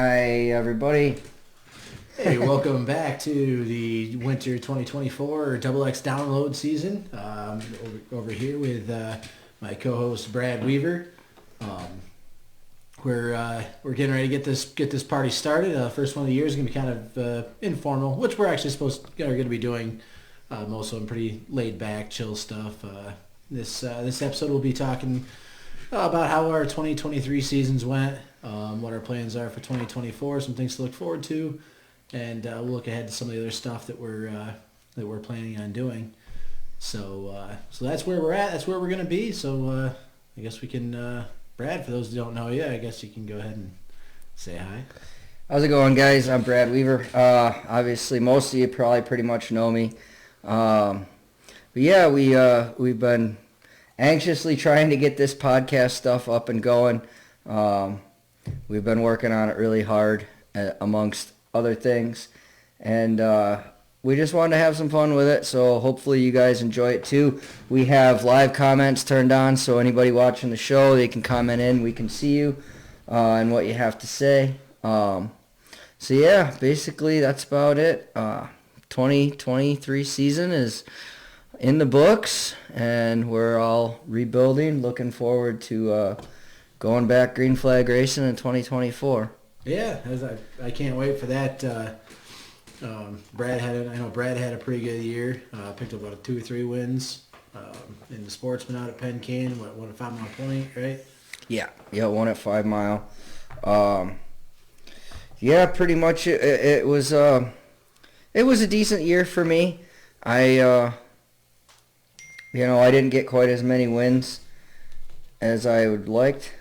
Hi, everybody. Hey, welcome back to the winter 2024 Double X download season. Over here with my co-host Brad Weaver. We're getting ready to get this party started. First one of the year is going to be kind of informal, which we're actually are going to be doing most of them pretty laid back, chill stuff. This episode we'll be talking about how our 2023 seasons went, what our plans are for 2024, some things to look forward to. And we'll look ahead to some of the other stuff that we're planning on doing. So that's where we're at. That's where we're gonna be. So I guess we can, Brad. For those who don't know you, I guess you can go ahead and say hi. How's it going, guys? I'm Brad Weaver. Obviously, most of you probably pretty much know me. But yeah, we've been anxiously trying to get this podcast stuff up and going. We've been working on it really hard, amongst other things, and we just wanted to have some fun with it, so hopefully you guys enjoy it too. We have live comments turned on, so anybody watching the show, they can comment in, we can see you and what you have to say. So yeah, basically that's about it. 2023 season is in the books, and we're all rebuilding, looking forward to going back green flag racing in 2024. Yeah, I can't wait for that. Brad had a pretty good year. Picked up about 2 or 3 wins in the Sportsman out at Penn Can. Won a 5 Mile Point, right? Yeah, one at 5 Mile. Yeah, pretty much. It was a decent year for me. I didn't get quite as many wins as I would liked,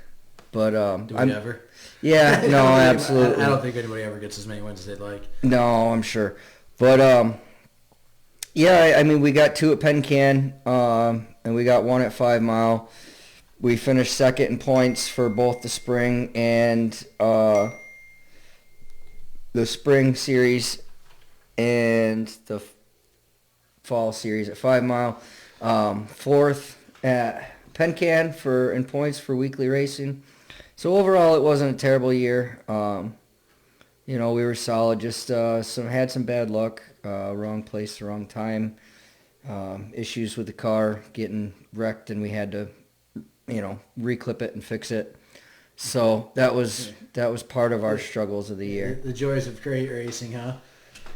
but Do we ever? Yeah, no, absolutely. I don't think anybody ever gets as many wins as they'd like. No, I'm sure. But, yeah, I mean, we got 2 at Penn Can, and we got 1 at 5 Mile. We finished second in points for both the spring and the spring series and the fall series at 5 Mile. 4th at Penn Can in points for weekly racing. So overall, it wasn't a terrible year. We were solid. Just had some bad luck, wrong place, wrong time, issues with the car getting wrecked, and we had to, reclip it and fix it. So that was part of our struggles of the year. The joys of great racing, huh?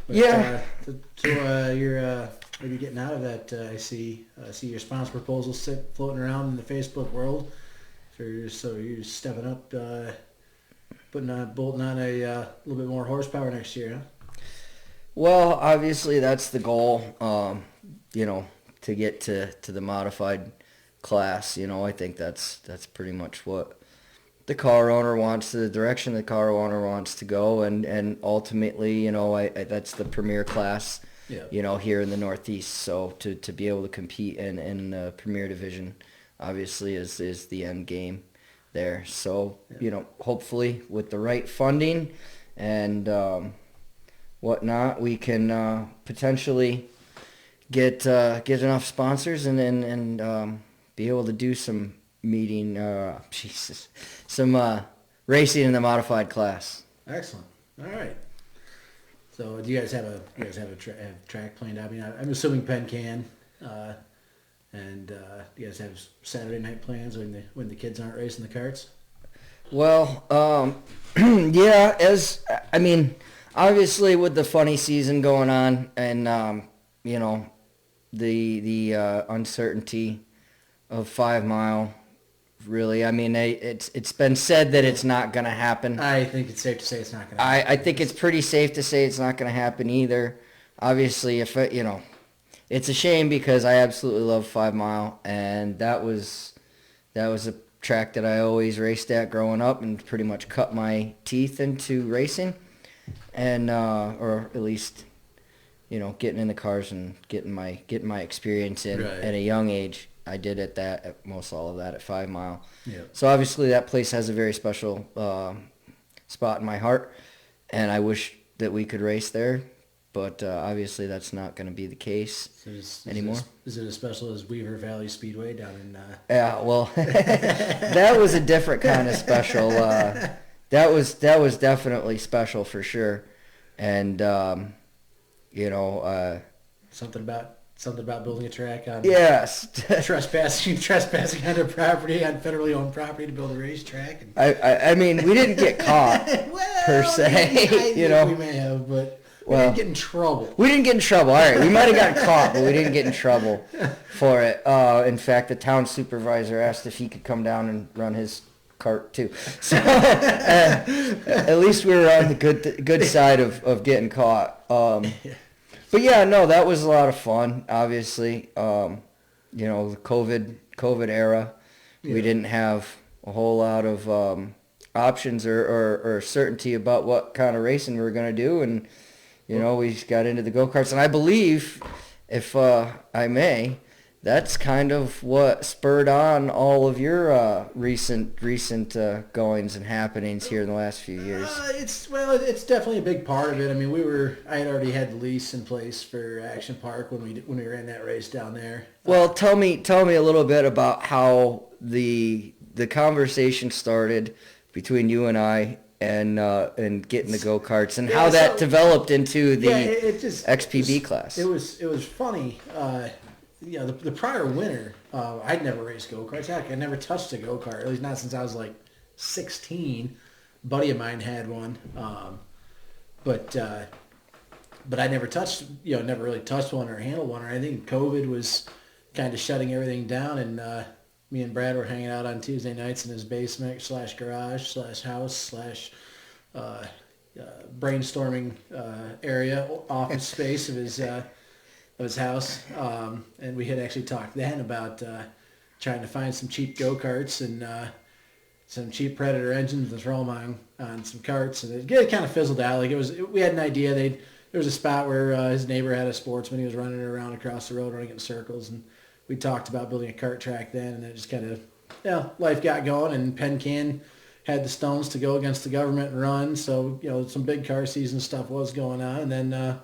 But, yeah. So you're maybe getting out of that. I see your sponsor proposal floating around in the Facebook world. So you're stepping up, bolting on a little bit more horsepower next year, huh? Well, obviously that's the goal, to get to the modified class. I think that's pretty much what the car owner wants, the direction the car owner wants to go, and ultimately, that's the premier class, yeah. Here in the Northeast. So to be able to compete in the premier division, obviously is the end game there. So, hopefully with the right funding and whatnot, we can potentially get enough sponsors and be able to do some racing in the modified class. Excellent. All right. So do you guys have a track planned out? I mean, I'm assuming Penn Can. And do you guys have Saturday night plans when the kids aren't racing the karts? Well, yeah. Obviously with the funny season going on, and the uncertainty of 5 Mile. Really, it's been said that it's not going to happen. I think it's safe to say it's not going to happen. I think it's pretty safe to say it's not going to happen either. Obviously, if it's a shame because I absolutely love 5 Mile, and that was a track that I always raced at growing up and pretty much cut my teeth into racing, and or at least getting in the cars and getting my experience in right. At a young age. I did most all of that at 5 Mile. Yeah. So obviously that place has a very special spot in my heart, and I wish that we could race there. But obviously that's not going to be the case anymore. Is it as special as Weaver Valley Speedway down in... Yeah, well, that was a different kind of special. that was definitely special for sure. And you know, Something about building a track on yes, trespassing on their property, on federally owned property to build a racetrack. And I mean, we didn't get caught well, per se, you know. We may have, but we Well, didn't get in trouble. We didn't get in trouble. All right, we might have gotten caught, but we didn't get in trouble for it. In fact, the town supervisor asked if he could come down and run his cart too. So at least we were on the good side of getting caught. But yeah, no, that was a lot of fun. Obviously, you know, the COVID era, we didn't have a whole lot of options or certainty about what kind of racing we were going to do, and you know, we got into the go-karts. And I believe, if I may, that's kind of what spurred on all of your recent goings and happenings here in the last few years. It's definitely a big part of it. I mean, I had already had the lease in place for Action Park when we ran that race down there. Well, tell me a little bit about how the conversation started between you and I and getting the go-karts, and how that developed into the XPB class. It was funny. The prior winter, I'd never raced go-karts. Heck, I never touched a go-kart, at least not since I was like 16. A buddy of mine had one, but I never really touched one or handled one or anything. COVID was kind of shutting everything down, and me and Brad were hanging out on Tuesday nights in his basement / garage / house / brainstorming area, office space of his house, and we had actually talked then about trying to find some cheap go-karts and some cheap Predator engines and throw them on some carts, and it kind of fizzled out. Like we had an idea. There was a spot where his neighbor had a Sportsman. He was running it around across the road, running in circles, and we talked about building a kart track then, and it just kind of, life got going, and Penn Can had the stones to go against the government and run, so, some big car season stuff was going on, and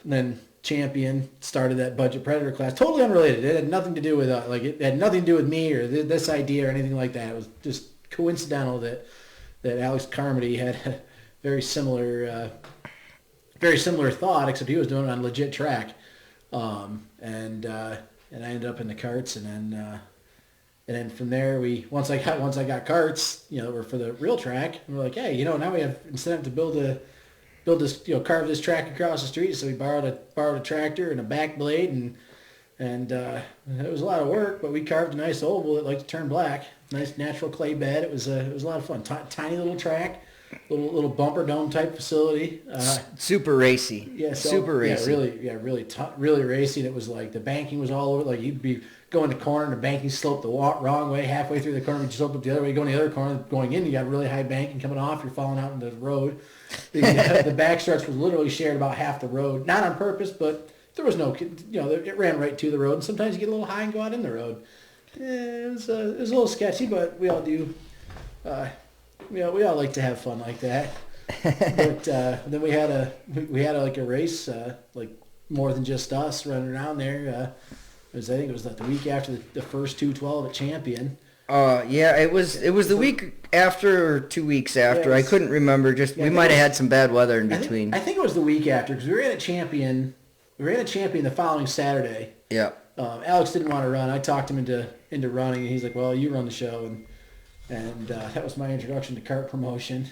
then Champion started that budget Predator class, totally unrelated. It had nothing to do with, it had nothing to do with me or this idea or anything like that. It was just coincidental that Alex Carmody had a very similar thought, except he was doing it on a legit track. And I ended up in the carts, and then from there once I got carts, that were for the real track, and we're like, hey, now we have incentive to build this, carve this track across the street. So we borrowed a tractor and a back blade, and it was a lot of work, but we carved a nice oval that liked to turn black, nice natural clay bed. It was a lot of fun. Tiny little track. Little bumper dome type facility. Super racy. Yeah, super racy. Really racy. And it was like the banking was all over. Like you'd be going to corner and the banking sloped the wrong way. Halfway through the corner, you slope up the other way. Going the other corner, going in, you got really high banking. Coming off, you're falling out into the road. The back stretch was literally shared about half the road. Not on purpose, but there was no, it ran right to the road. And sometimes you get a little high and go out in the road. It was a little sketchy, but we all do. We all like to have fun like that. But then we had a race, like more than just us running around there. I think it was like the week after the first 212 at Champion. Yeah, it was the week after or 2 weeks after. I couldn't remember. We might have had some bad weather in between. I think it was the week after, because we were in at Champion. We were in at Champion the following Saturday. Yeah. Alex didn't want to run. I talked him into running, and he's like, "Well, you run the show." And that was my introduction to kart promotion,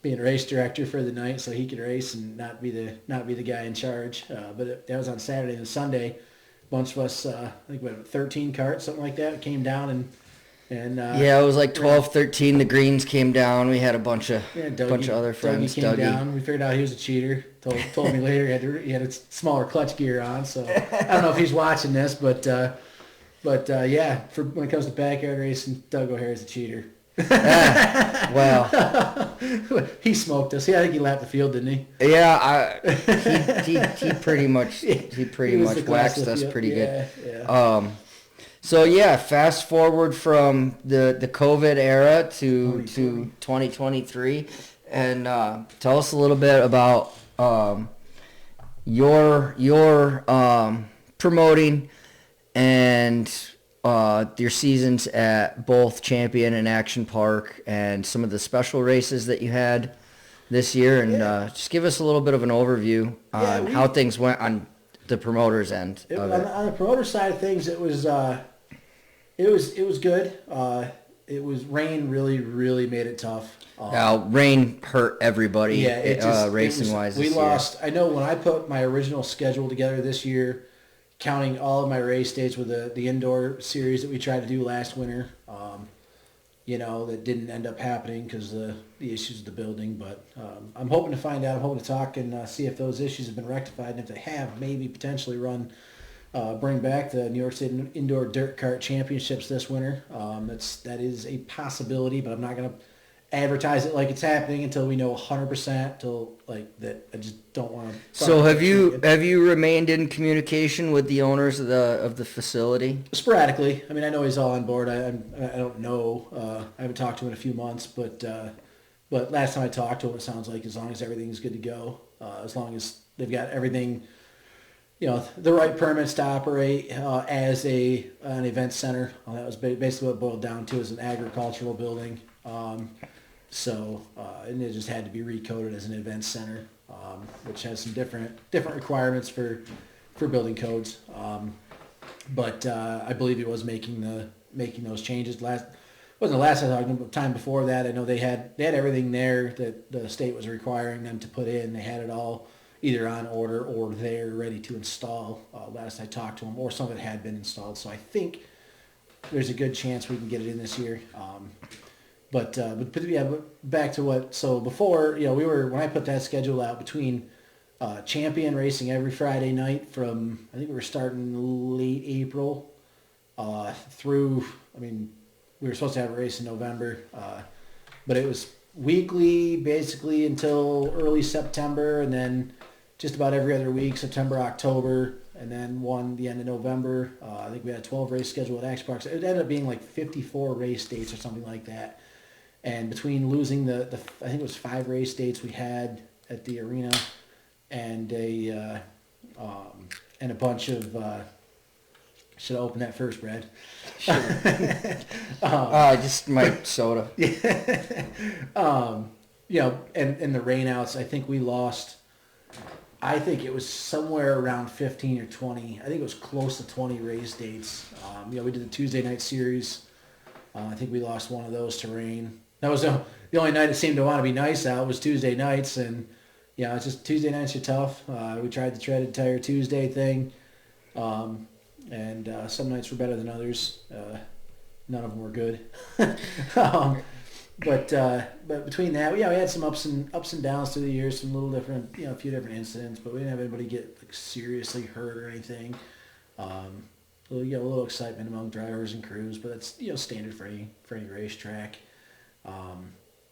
being a race director for the night, so he could race and not be the guy in charge. But that was on Saturday and Sunday. A bunch of us, I think we had 13 carts, something like that, came down and it was like 12, 13. The Greens came down. We had a bunch of other friends. Dougie came down. We figured out he was a cheater. Told me later he had a smaller clutch gear on. So I don't know if he's watching this, but yeah, for when it comes to backyard racing, Doug O'Hare's a cheater. Well, he smoked us. Yeah, I think he lapped the field, didn't he? Yeah, he pretty much waxed us pretty good. Yeah. So yeah, fast forward from the COVID era to 2023, and tell us a little bit about your promoting and your seasons at both Champion and Action Park and some of the special races that you had this year, and just give us a little bit of an overview on how things went on the promoter's end of it. On the promoter side of things, it was good. It was rain really made it tough. Now, rain hurt everybody racing-wise this year. Lost. I know when I put my original schedule together this year, counting all of my race dates with the indoor series that we tried to do last winter, that didn't end up happening because of the issues with the building. But I'm hoping to find out. I'm hoping to talk and see if those issues have been rectified. And if they have, maybe potentially bring back the New York State Indoor Dirt Kart Championships this winter. That is a possibility, but I'm not going to advertise it like it's happening until we know 100%. That, I just don't want to. So have you remained in communication with the owners of the facility? Sporadically. I mean, I know he's all on board. I don't know. I haven't talked to him in a few months, but last time I talked to him, it sounds like as long as everything's good to go, as long as they've got everything, the right permits to operate as an event center. That was basically what it boiled down to, is an agricultural building. And it just had to be recoded as an event center, which has some different requirements for building codes. But I believe he was making those changes. Wasn't the last time before that. I know they had everything there that the state was requiring them to put in. They had it all either on order or there ready to install. Last I talked to them, or some of it had been installed. So I think there's a good chance we can get it in this year. But back to what. So before, when I put that schedule out between Champion racing every Friday night from, I think we were starting late April through. I mean, we were supposed to have a race in November, but it was weekly basically until early September, and then just about every other week, September, October, and then the end of November. I think we had a 12 race schedule at Action Park. So it ended up being like 54 race dates or something like that. And between losing I think it was 5 race dates we had at the arena, and a bunch of should I open that first, Brad? Sure. Just my soda. And the rainouts. I think we lost. I think it was somewhere around 15 or 20. I think it was close to 20 race dates. We did the Tuesday night series. I think we lost one of those to rain. That was the only night it seemed to want to be nice out was Tuesday nights, and it's just Tuesday nights are tough. We tried the treaded tire Tuesday thing, and some nights were better than others. None of them were good. But between that, we had some ups and downs through the years, some little different, a few different incidents, but we didn't have anybody get seriously hurt or anything. A little excitement among drivers and crews, but that's standard for any racetrack.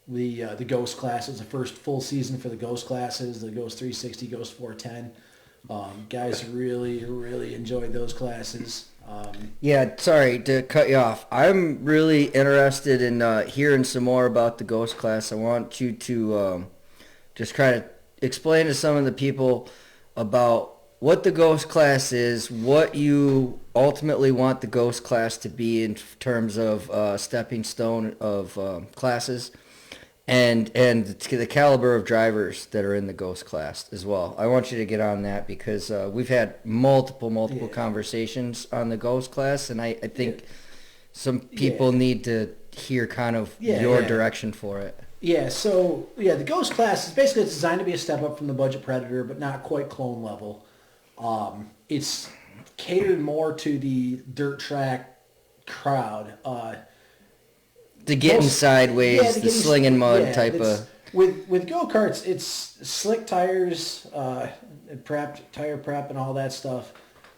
The Ghost class is the first full season for the Ghost classes, the Ghost 360, Ghost 410. Guys really enjoyed those classes. Sorry to cut you off. I'm really interested in hearing some more about the Ghost class. I want you to just try to explain to some of the people about what the Ghost class is, what you ultimately want the Ghost class to be in terms of stepping stone of classes, and the caliber of drivers that are in the Ghost class as well. I want you to get on that because we've had multiple conversations on the Ghost class, and I think some people need to hear kind of your direction for it. The Ghost class is basically designed to be a step up from the Budget Predator, but not quite clone level. It's catered more to the dirt track crowd. The getting sideways, the slinging mud type of. With go-karts, it's slick tires, tire prep, and all that stuff.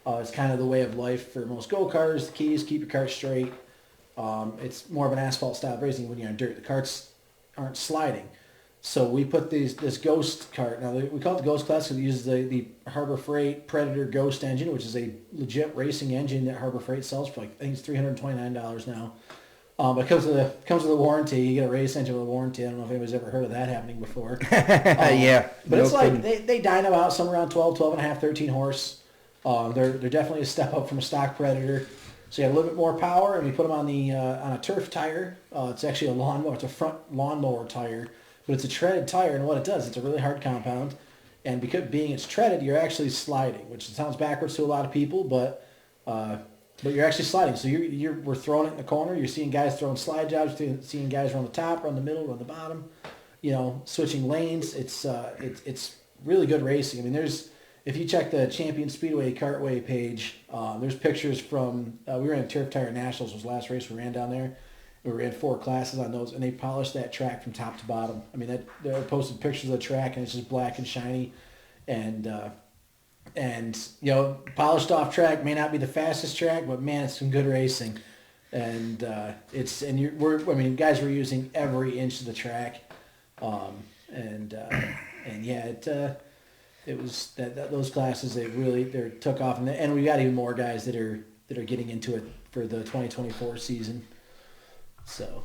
It's kind of the way of life for most go-karters. The key is keep your cart straight. It's more of an asphalt style racing when you're on dirt. The carts aren't sliding. So we put this Ghost cart. Now we call it the Ghost class because it uses the Harbor Freight Predator Ghost engine, which is a legit racing engine that Harbor Freight sells for I think it's $329 now. But it comes with a warranty. You get a race engine with a warranty. I don't know if anybody's ever heard of that happening before. But it's like they dyno out somewhere around 12 and a half, 13 horse. They're definitely a step up from a stock Predator. So you have a little bit more power, and we put them on a turf tire. It's actually a lawnmower. It's a front lawnmower tire, but it's a treaded tire, and what it does, it's a really hard compound, and because being it's treaded, you're actually sliding, which sounds backwards to a lot of people, but you're actually sliding. So we're throwing it in the corner. You're seeing guys throwing slide jobs. You're seeing guys run the top, run the middle, run the bottom. Switching lanes. It's really good racing. I mean, if you check the Champion Speedway Kartway page, there's pictures from, we ran Turf Tire Nationals, was the last race we ran down there. We ran 4 classes on those, and they polished that track from top to bottom. I mean, they posted pictures of the track, and it's just black and shiny, and polished off track. May not be the fastest track, but man, it's some good racing. And guys were using every inch of the track, it was those classes they took off, and we got even more guys that are getting into it for the 2024 season. So,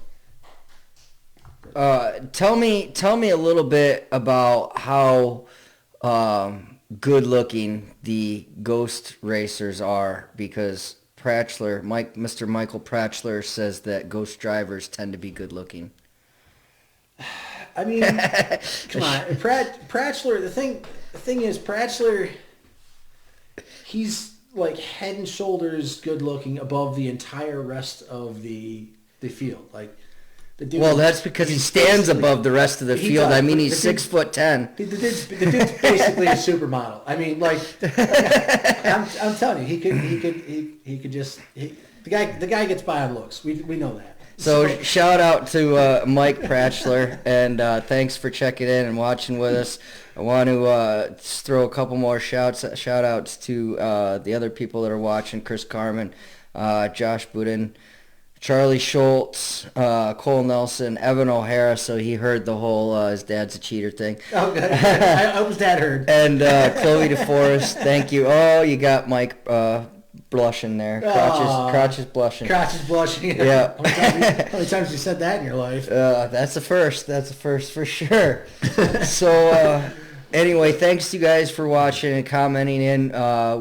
tell me a little bit about how good looking the ghost racers are, because Mr. Michael Pratchler says that ghost drivers tend to be good looking. I mean, come on, Pratchler. The thing is, Pratchler, he's like head and shoulders good looking above the entire rest of the field. Like the dude. Well, that's because he stands above the rest of the field. Does. I mean, he's 6'10". The dude's basically a supermodel. I mean, like I'm telling you, the guy gets by on looks. We know that. So shout out to Mike Pratchler, and thanks for checking in and watching with us. I want to throw a couple more shout outs to the other people that are watching: Chris Carmen, Josh Budin, Charlie Schultz, Cole Nelson, Evan O'Hara. So he heard the whole his dad's a cheater thing. Oh, good. I hope his dad heard. And Chloe DeForest, thank you. Oh, you got Mike blushing there. Crotch is blushing. Crotch is blushing. Yeah. How many times have you said that in your life? That's a first. That's a first for sure. So anyway, thanks to you guys for watching and commenting in.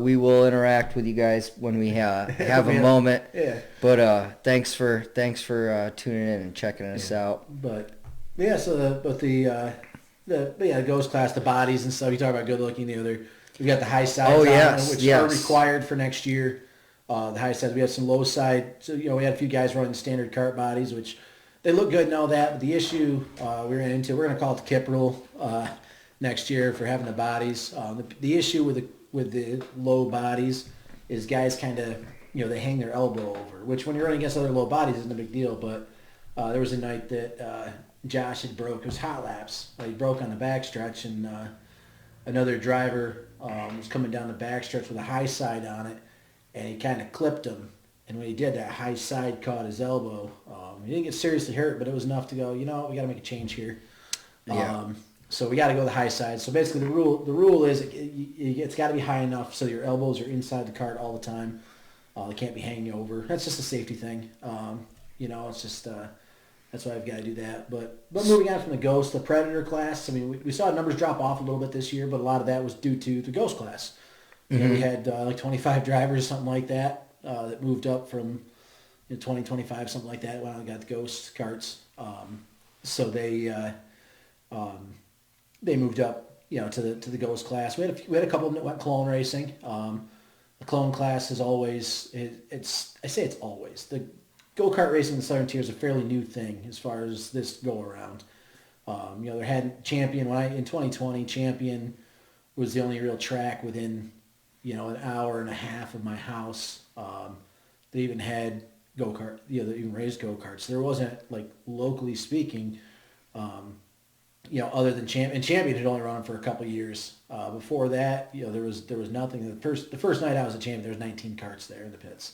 We will interact with you guys when we have a moment. Yeah. But thanks for tuning in and checking us out. But yeah, so the ghost class, the bodies and stuff. You talk about good looking. We got the high sides which are required for next year. The high sides, we had some low side. So, we had a few guys running standard cart bodies, which they look good and all that. But the issue we're going to call it the KIP rule next year for having the bodies. The issue with the low bodies is guys kind of, they hang their elbow over, which when you're running against other low bodies isn't a big deal. But there was a night that Josh had broke. It was hot laps. He broke on the backstretch, and another driver was coming down the backstretch with a high side on it, and he kind of clipped him. And when he did, that high side caught his elbow. He didn't get seriously hurt, but it was enough to go, we got to make a change here. Yeah. So we got to go the high side. So basically, the rule is it's got to be high enough so your elbows are inside the cart all the time. They can't be hanging over. That's just a safety thing. It's just that's why I've got to do that. But moving on from the Ghost, the Predator class, I mean, we saw numbers drop off a little bit this year, but a lot of that was due to the Ghost class. Mm-hmm. We had like 25 drivers, something like that, that moved up from 20, 25, something like that, when I got the Ghost carts. So they moved up, to the Ghost class. We had a couple that went clone racing. The clone class is always, it's always the go-kart racing in the Southern Tier is a fairly new thing as far as this go-around. There had Champion, in 2020, Champion was the only real track within, an hour and a half of my house. They even had go-kart, they even raised go-karts. There wasn't, locally speaking, other than Champion. And Champion had only run for a couple years. Before that, there was nothing. The first night I was at Champion, there was 19 karts there in the pits.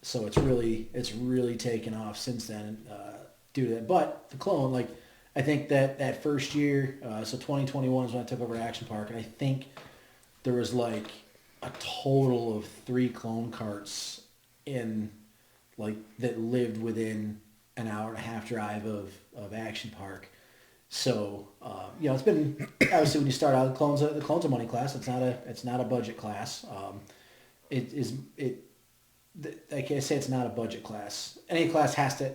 So it's really taken off since then due to that. But the clone, I think that first year, so 2021 is when I took over Action Park, and I think there was a total of 3 clone carts that lived within an hour and a half drive of Action Park. So it's been, obviously when you start out, the clone's a money class. It's not a budget class. like I say, it's not a budget class. Any class has to,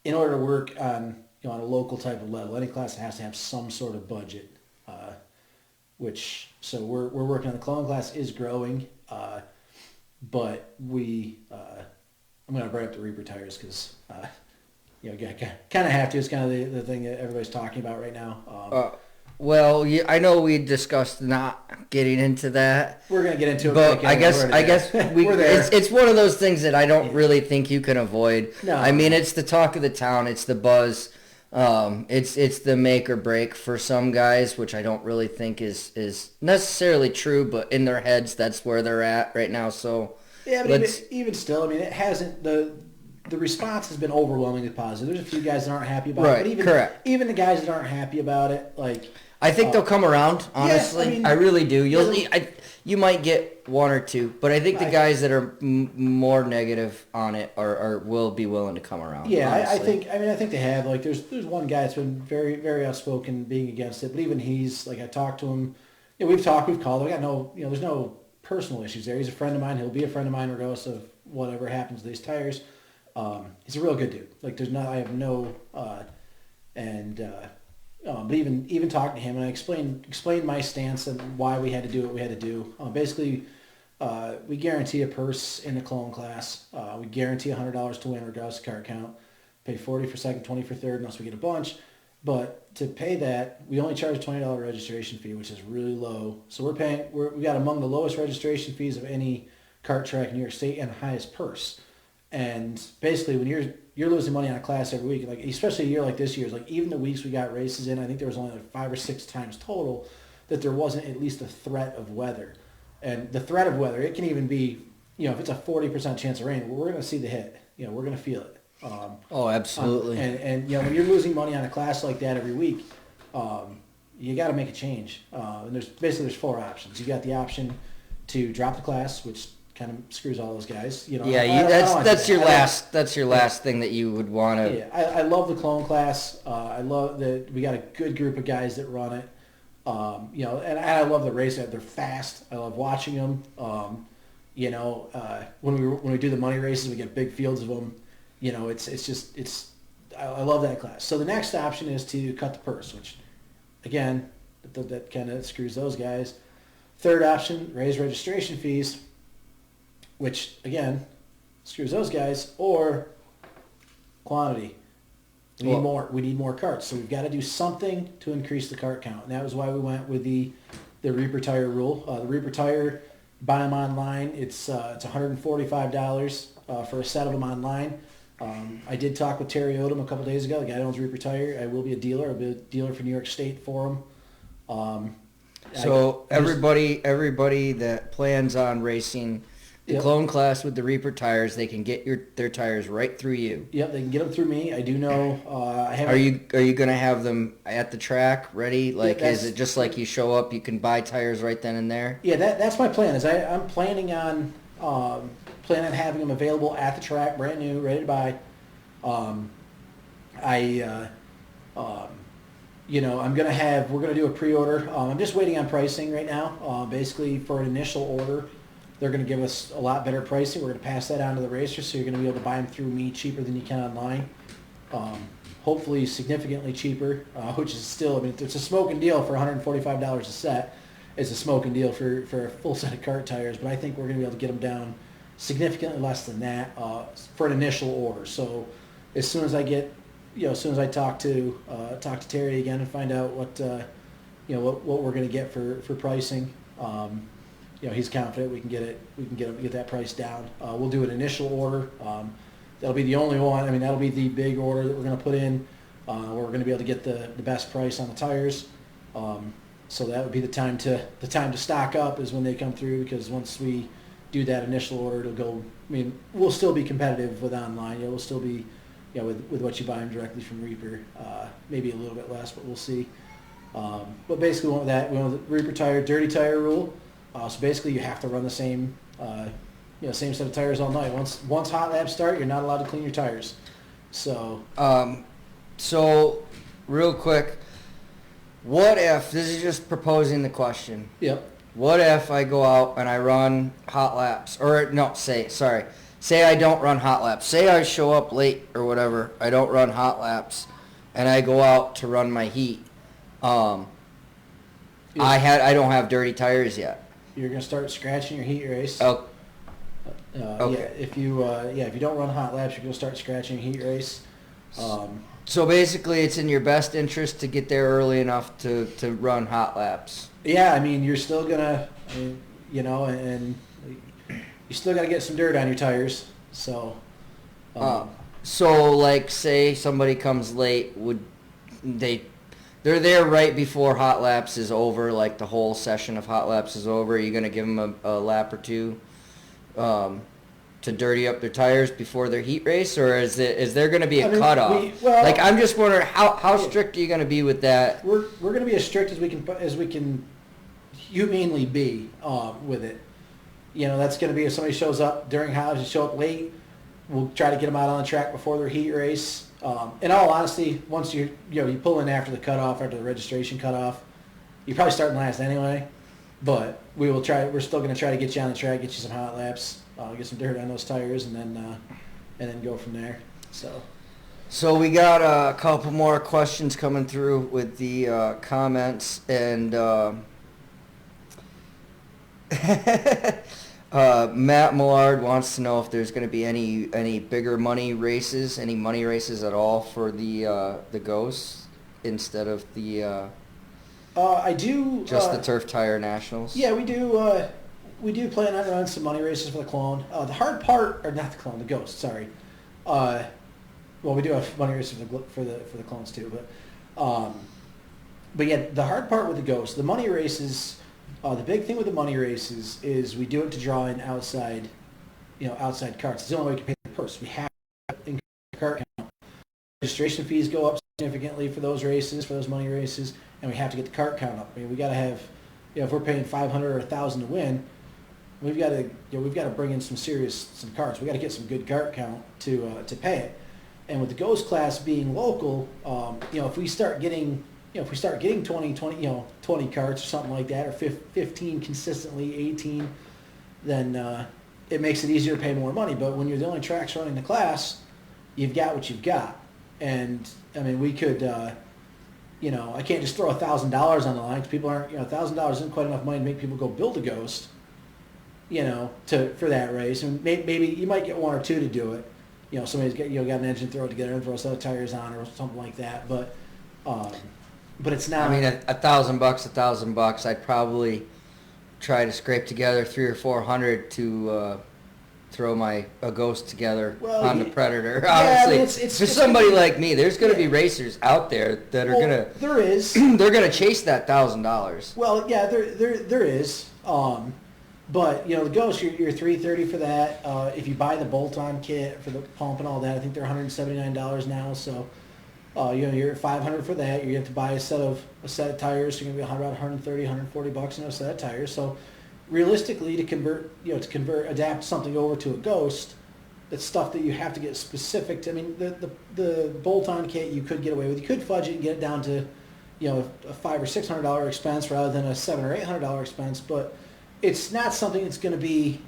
in order to work on on a local type of level, any class has to have some sort of budget. So we're working on the clone class is growing, but I'm going to bring up the Reaper tires because kind of have to. It's kind of the thing that everybody's talking about right now. Well, yeah, I know we discussed not getting into that. We're gonna get into it, but I guess we're there. It's one of those things that I don't really think you can avoid. No. I mean, it's the talk of the town. It's the buzz. It's the make or break for some guys, which I don't really think is necessarily true, but in their heads, that's where they're at right now. So yeah, but even still, I mean, it hasn't the response has been overwhelmingly positive. There's a few guys that aren't happy about it, but even the guys that aren't happy about it, like. I think they'll come around, honestly. Yeah, I mean, I really do. You might get one or two, but I think the guys that are more negative on it will be willing to come around. Yeah, I think they have. Like, there's one guy that's been very, very outspoken being against it, but even he's like, I talked to him. We've called. I got no, there's no personal issues there. He's a friend of mine. He'll be a friend of mine regardless of whatever happens to these tires. He's a real good dude. Like, I have no, but even talking to him, and I explained my stance and why we had to do what we had to do. Basically, we guarantee a purse in the clone class. We guarantee $100 to win regardless of cart count. Pay $40 for second, $20 for third, unless we get a bunch. But to pay that, we only charge a $20 registration fee, which is really low. So we got among the lowest registration fees of any kart track in New York State and the highest purse. And basically, when you're losing money on a class every week, like especially a year like this year's, like even the weeks we got races in, I think there was only like 5 or 6 times total that there wasn't at least a threat of weather. And the threat of weather, it can even be, if it's a 40% chance of rain, we're going to see the hit. We're going to feel it. Absolutely. And when you're losing money on a class like that every week, you got to make a change. And there's 4 options. You got the option to drop the class, which kind of screws all those guys. That's your last thing that you would want to. Yeah, I love the clone class. I love that we got a good group of guys that run it. And I love the race. They're fast. I love watching them. When we do the money races, we get big fields of them. I love that class. So the next option is to cut the purse, which, again, that kind of screws those guys. Third option, raise registration fees, which, again, screws those guys, or quantity. We need more carts, so we've got to do something to increase the cart count, and that was why we went with the Reaper tire rule. The Reaper tire, buy them online. It's $145 for a set of them online. I did talk with Terry Odom a couple days ago, the guy that owns Reaper Tire. I will be a dealer. I'll be a dealer for New York State for him. So everybody that plans on racing the clone class with the Reaper tires, they can get their tires right through you. Yep, they can get them through me. I do know. Are you going to have them at the track ready? Like, is it just like you show up, you can buy tires right then and there? Yeah, that's my plan. I'm planning on having them available at the track, brand new, ready to buy. We're gonna do a pre-order. I'm just waiting on pricing right now. Basically, for an initial order, they're gonna give us a lot better pricing. We're gonna pass that on to the racers, so you're gonna be able to buy them through me cheaper than you can online. Hopefully, significantly cheaper, which is still, it's a smoking deal for $145 a set. It's a smoking deal for a full set of kart tires, but I think we're gonna be able to get them down significantly less than that for an initial order. So as soon as I talk to Terry again and find out what we're going to get for pricing, he's confident we can get that price down. We'll do an initial order. That'll be the only one. That'll be the big order that we're going to put in. Where we're going to be able to get the best price on the tires. So that would be the time to stock up is when they come through, because once we do that initial order, it'll go. We'll still be competitive with online. We'll still be, with what you buy them directly from Reaper. Maybe a little bit less, but we'll see. But basically, we went with the Reaper tire, dirty tire rule. So basically, you have to run the same, same set of tires all night. Once hot laps start, you're not allowed to clean your tires. So. So, real quick, what if this is just proposing the question? Yep. what if I go out and I run hot laps? Or, no, say I don't run hot laps. Say I show up late or whatever. I don't run hot laps, and I go out to run my heat. I don't have dirty tires yet. You're gonna start scratching your heat race. Oh, okay. Yeah, if you don't run hot laps, you're gonna start scratching your heat race. So basically, it's in your best interest to get there early enough to run hot laps. Yeah, I mean, you're still gonna, and you still gotta get some dirt on your tires. So, so like, say somebody comes late, they're there right before hot laps is over, like the whole session of hot laps is over. Are you gonna give them a lap or two to dirty up their tires before their heat race, or is there going to be a cutoff? Like, I'm just wondering how strict are you going to be with that? We're going to be as strict as we can humanely be with it. That's going to be if somebody shows up during hot laps, show up late, we'll try to get them out on the track before their heat race. In all honesty, once you pull in after the cutoff, after the registration cutoff, you probably start last anyway. But we're still going to try to get you on the track, get you some hot laps. Get some dirt on those tires, and then go from there. So we got a couple more questions coming through with the comments, and Matt Millard wants to know if there's going to be any bigger money races at all for the Ghosts instead of the I do just the Turf Tire Nationals. Yeah, we do. We do plan on running some money races for the Clone. The hard part, or not the Clone, the Ghost. Sorry. Well, we do have money races for the Clones too, but yeah, the hard part with the Ghost, the money races. The big thing with the money races is we do it to draw in outside carts. It's the only way we can pay the purse. We have to increase the cart count. Registration fees go up significantly for those races, for those money races, and we have to get the cart count up. I mean, we got to have, if we're paying $500 or $1,000 to win. We've got to bring in some carts. We got to get some good cart count to pay it. And with the Ghost class being local, if we start getting 20 carts or something like that, or 15 consistently, 18, then it makes it easier to pay more money. But when you're the only tracks running the class, you've got what you've got. And I mean, we could, I can't just throw $1,000 on the line because people aren't, $1,000 isn't quite enough money to make people go build a Ghost. For that race, and maybe you might get one or two to do it. Somebody's got an engine throw it together and throw a set of tires on or something like that. But it's not. I mean, $1,000, I'd probably try to scrape together 300 or 400 to throw a Ghost together on the Predator. Honestly, it's for somebody like me, there's going to be racers out there that are gonna. There is. They're gonna chase that $1,000. Well, yeah, there is. But the Ghost, you're $330 for that. If you buy the bolt-on kit for the pump and all that, I think they're $179 now. So, you're at $500 for that. You have to buy a set of tires. So you're gonna be $130, $140 in a set of tires. So, realistically, to adapt something over to a Ghost, it's stuff that you have to get specific to. I mean, the bolt-on kit you could get away with. You could fudge it and get it down to, a $500 or $600 expense rather than a $700 or $800 expense, but it's not something that's going to be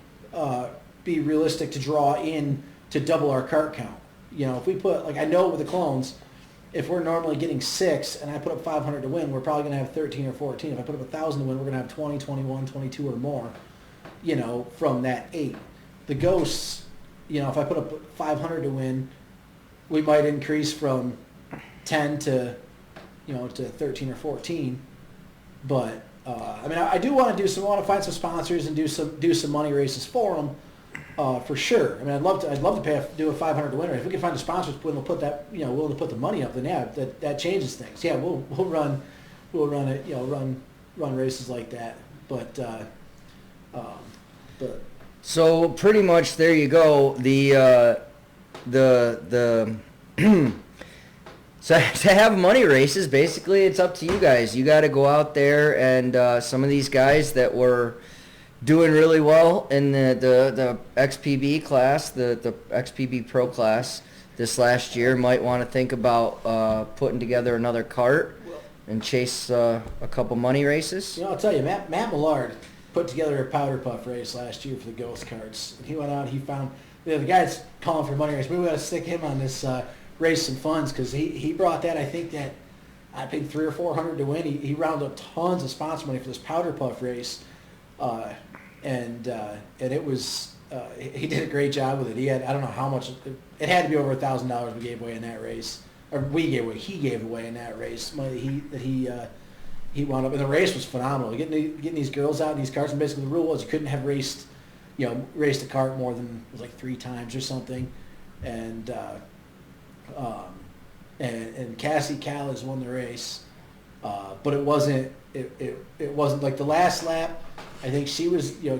realistic to draw in to double our cart count. If we put, I know with the Clones, if we're normally getting 6 and I put up 500 to win, we're probably going to have 13 or 14. If I put up 1,000 to win, we're going to have 20, 21, 22 or more, from that 8. The Ghosts, if I put up 500 to win, we might increase from 10 to 13 or 14. But I do want to find some sponsors and do some money races for them, for sure. I mean, I'd love to do a 500 to win race. If we can find a sponsors willing to put that, willing to put the money up, then yeah, that changes things. Yeah, we'll run it, run races like that. But so pretty much there you go. So to have money races, basically, it's up to you guys. You got to go out there, and some of these guys that were doing really well in the XPB class, the XPB Pro class this last year, might want to think about putting together another cart and chase a couple money races. I'll tell you, Matt Millard, put together a powder puff race last year for the Ghost Carts. And he went out, he found, the guy's calling for money race. We got to stick him on this race some funds because he brought that, I paid $300 or $400 to win. He rounded up tons of sponsor money for this powder puff race. And it was, he did a great job with it. He had, I don't know how much, it had to be over $1,000 we gave away in that race. Or he gave away in that race. Money he wound up, and the race was phenomenal. Getting these girls out in these carts, and basically the rule was you couldn't have raced a cart more than, it was like 3 times or something. And Cassie Callis won the race, but it wasn't like the last lap. I think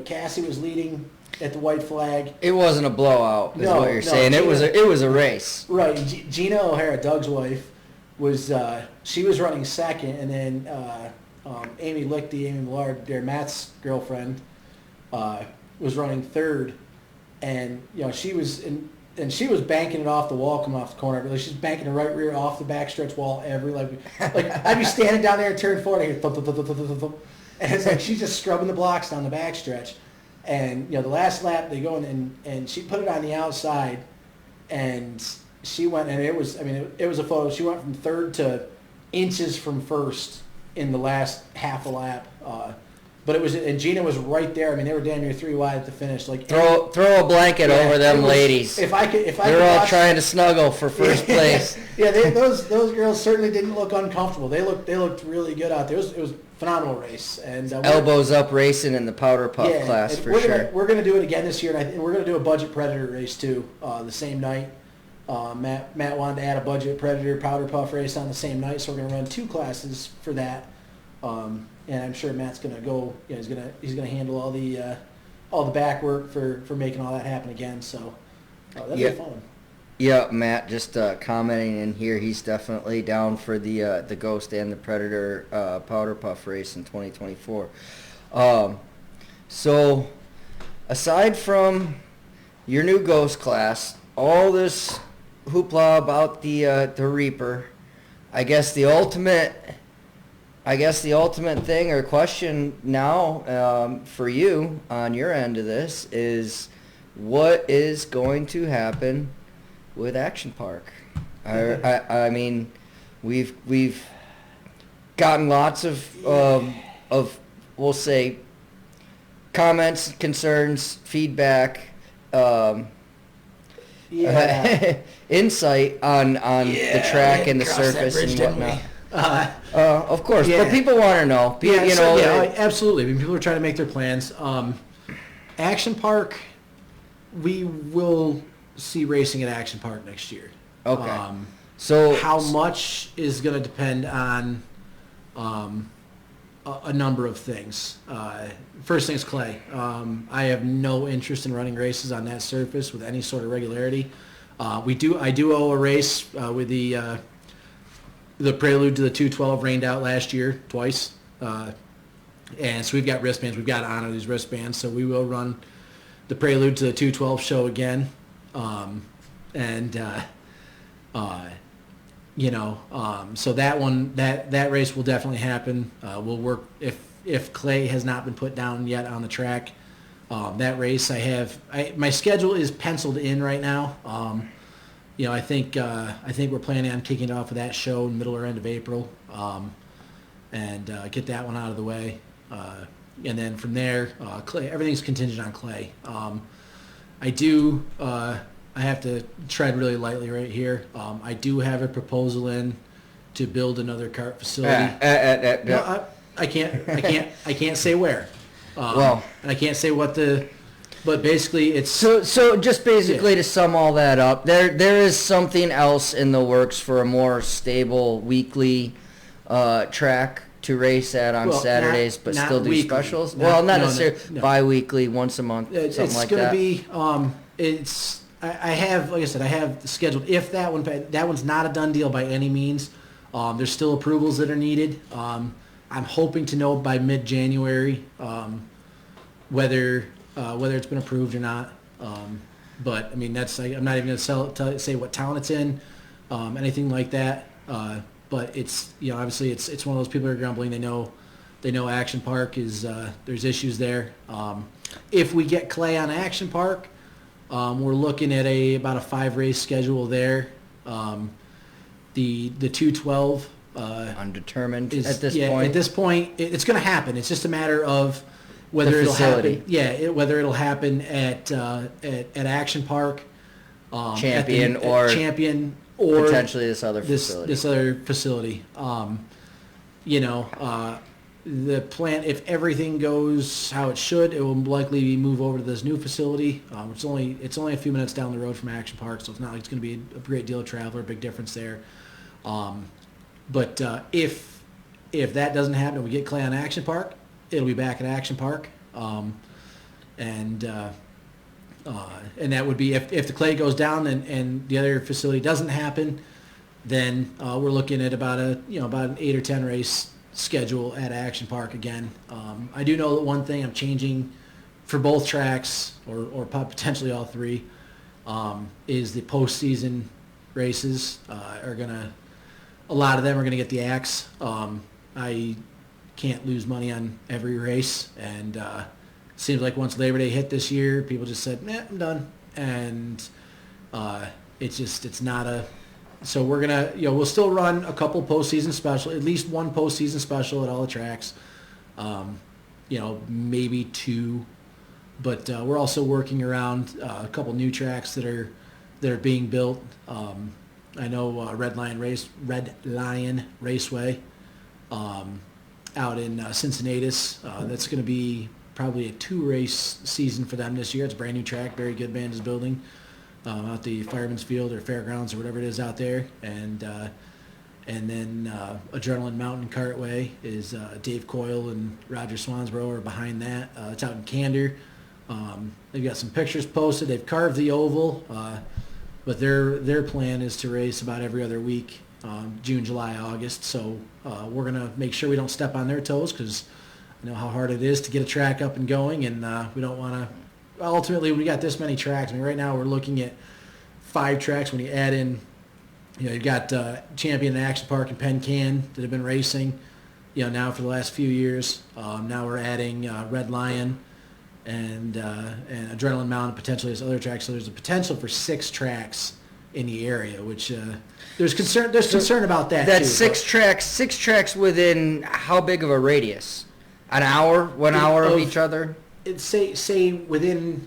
Cassie was leading at the white flag. It wasn't a blowout, is what you're saying. Gina, it was a race. Right. Gina O'Hara, Doug's wife, she was running second, and then Amy Millard, their Matt's girlfriend, was running third, and she was banking it off the wall coming off the corner. Like, she's banking the right rear off the backstretch wall like I'd be standing down there and turn forward, I hear thump, thump, thump, thump, thump, thump, and it's like she's just scrubbing the blocks down the backstretch. And the last lap they go in, and she put it on the outside, and she went, and it was a photo. She went from third to inches from first in the last half a lap. But and Gina was right there. I mean, they were damn near 3 wide at the finish. Like throw a blanket over them ladies. They're all trying to snuggle for first place. Those girls certainly didn't look uncomfortable. They looked really good out there. It was a phenomenal race. And elbows up racing in the powder puff class for sure. We're gonna do it again this year, and we're gonna do a budget predator race too the same night. Matt wanted to add a budget predator powder puff race on the same night, so we're gonna run 2 classes for that. And I'm sure Matt's gonna go. He's gonna handle all the back work for making all that happen again. So that'll be fun. Yeah, Matt just commenting in here. He's definitely down for the Ghost and the Predator powder puff race in 2024. So aside from your new Ghost class, all this hoopla about the Reaper, I guess the ultimate thing or question now for you on your end of this is, what is going to happen with Action Park? I mean, we've gotten lots of we'll say comments, concerns, feedback, insight on the track and the surface and whatnot. Of course, but people want to know. Absolutely. I mean, people are trying to make their plans. Action Park, we will see racing at Action Park next year. Okay. So how much is going to depend on a number of things. First thing is clay. I have no interest in running races on that surface with any sort of regularity. I do owe a race with the prelude to the 212 rained out last year twice. And so we've got wristbands. We've got to honor these wristbands. So we will run the prelude to the 212 show again. So that one, that race will definitely happen. We'll work if clay has not been put down yet on the track. That race my schedule is penciled in right now. I think we're planning on kicking it off with that show in middle or end of April, and get that one out of the way. And then from there, clay. Everything's contingent on clay. I have to tread really lightly right here. I do have a proposal in to build another kart facility. No, I can't say where. And I can't say what but basically it's so just basically to sum all that up, there is something else in the works for a more stable weekly track to race at on Saturdays, but still do weekly specials. Not necessarily bi-weekly, once a month, something like that. It's going to be. I have, like I said, I have scheduled. If that one's not a done deal by any means. There's still approvals that are needed. I'm hoping to know by mid-January whether it's been approved or not. But I mean, I'm not even going to say what town it's in, anything like that. But it's obviously it's one of those people that are grumbling. They know They know Action Park is there's issues there. If we get clay on Action Park, we're looking at about a 5-race schedule there. The 212 undetermined is, at this yeah, point. At this point, it's going to happen. It's just a matter of whether The it'll facility. happen. Yeah, whether it'll happen at Action Park, Champion Champion or potentially this other facility. This other facility. The plan, if everything goes how it should, it will likely move over to this new facility. It's only a few minutes down the road from Action Park, so it's not like it's going to be a great deal of travel or a big difference there. But if that doesn't happen and we get clay on Action Park, it'll be back at Action Park. And that would be if the clay goes down and the other facility doesn't happen, then we're looking at about an 8 or 10 race schedule at Action Park again. I do know that one thing I'm changing for both tracks or potentially all three is the postseason races are gonna. A lot of them are gonna get the axe. I can't lose money on every race, and seems like once Labor Day hit this year, people just said, "Nah, I'm done," and it's not a. So we're gonna, we'll still run a couple postseason special, at least one postseason special at all the tracks, maybe 2, but we're also working around a couple new tracks that are being built. I know Red Lion Raceway out in Cincinnati. That's going to be probably a 2-race season for them this year. It's a brand new track. Very Good Band is building out the Fireman's Field or Fairgrounds or whatever it is out there. And then Adrenaline Mountain Cartway is Dave Coyle and Roger Swansboro are behind that. It's out in Candor. They've got some pictures posted. They've carved the oval, but their plan is to race about every other week, June, July, August. So we're going to make sure we don't step on their toes because I know how hard it is to get a track up and going, and we don't want to. Ultimately, when we got this many tracks, I mean, right now we're looking at 5 tracks. When you add in, you've got Champion and Action Park and Penn Can that have been racing, now for the last few years. Now we're adding Red Lion and Adrenaline Mountain, potentially as other tracks. So there's a potential for 6 tracks in the area, which there's concern. There's concern about that. That's too, 6 tracks within how big of a radius? An hour, 1 hour of each other. It's say within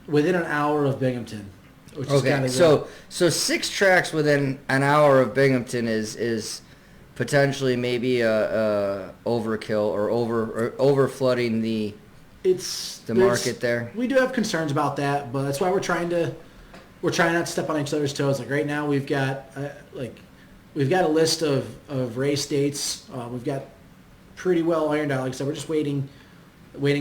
an hour of Binghamton. Which is kind of so 6 tracks within an hour of Binghamton is potentially maybe a overkill or over flooding the market there. We do have concerns about that, but that's why we're trying not to step on each other's toes. Like right now, we've got a list of race dates. We've got pretty well ironed out. Like I said, we're just waiting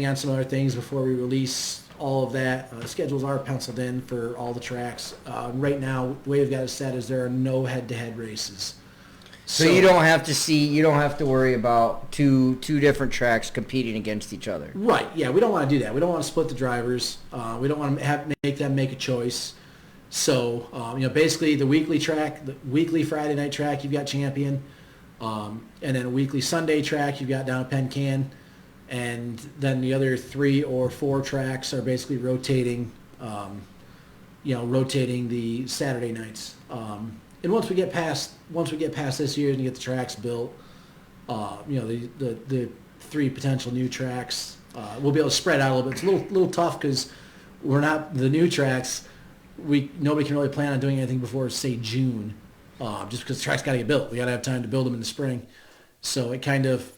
on some other things before we release all of that. Schedules are penciled in for all the tracks. Right now, the way we've got it set is there are no head-to-head races. So you don't have to worry about two different tracks competing against each other. Right, yeah, we don't want to do that. We don't want to split the drivers. We don't want to make them make a choice. So, basically the weekly track, the weekly Friday night track, you've got Champion. And then a weekly Sunday track you've got down at Penn Can. And then the other 3 or 4 tracks are basically rotating the Saturday nights. And once we get past this year and get the tracks built, the 3 potential new tracks, we'll be able to spread out a little bit. It's a little tough because we're not the new tracks. Nobody can really plan on doing anything before say June, just because the tracks got to get built. We got to have time to build them in the spring, so it's kind of